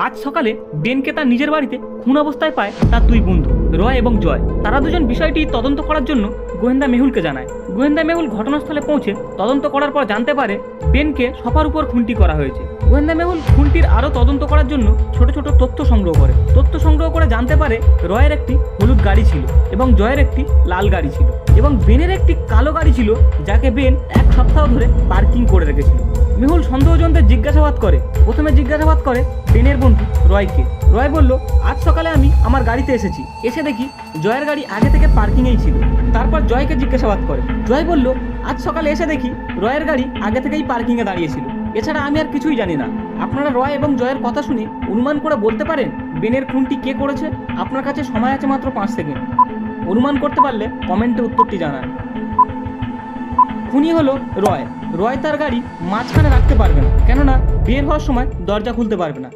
আজ সকালে বেনকে তার নিজের বাড়িতে খুন অবস্থায় পায় তার দুই বন্ধু রয় এবং জয়। তারা দুজন বিষয়টি তদন্ত করার জন্য গোয়েন্দা মেহুলকে জানায়। গোয়েন্দা মেহুল ঘটনাস্থলে পৌঁছে তদন্ত করার পর জানতে পারে বেনকে সফার উপর খুনটি করা হয়েছে। গোয়েন্দা মেহুল খুনটির আরও তদন্ত করার জন্য ছোট ছোট তথ্য সংগ্রহ করে। তথ্য সংগ্রহ করে জানতে পারে রয়ের একটি হলুদ গাড়ি ছিল এবং জয়ের একটি লাল গাড়ি ছিল এবং বেনের একটি কালো গাড়ি ছিল যাকে বেন এক সপ্তাহ ধরে পার্কিং করে রেখেছিল। মেহুল সন্দেহজনদের জিজ্ঞাসাবাদ করে। প্রথমে জিজ্ঞাসাবাদ করে বেনের বন্ধু রয়কে। রয় বলল, আজ সকালে আমি আমার গাড়িতে এসেছি, এসে দেখি জয়ের গাড়ি আগে থেকে পার্কিংয়েই ছিল। তারপর জয়কে জিজ্ঞাসাবাদ করে। জয় বলল, আজ সকালে এসে দেখি রয়ের গাড়ি আগে থেকেই পার্কিংয়ে দাঁড়িয়েছিল, এছাড়া আমি আর কিছুই জানি না। আপনারা রয় এবং জয়ের কথা শুনে অনুমান করে বলতে পারেন বেনের খুনটি কে করেছে? আপনার কাছে সময় আছে মাত্র 5 সেকেন্ড। অনুমান করতে পারলে কমেন্টে উত্তরটি জানান। খুনি হলো রয়। রয় তার গাড়ি মাঝখানে রাখতে পারবে না, কেননা বের হওয়ার সময় দরজা খুলতে পারবে না।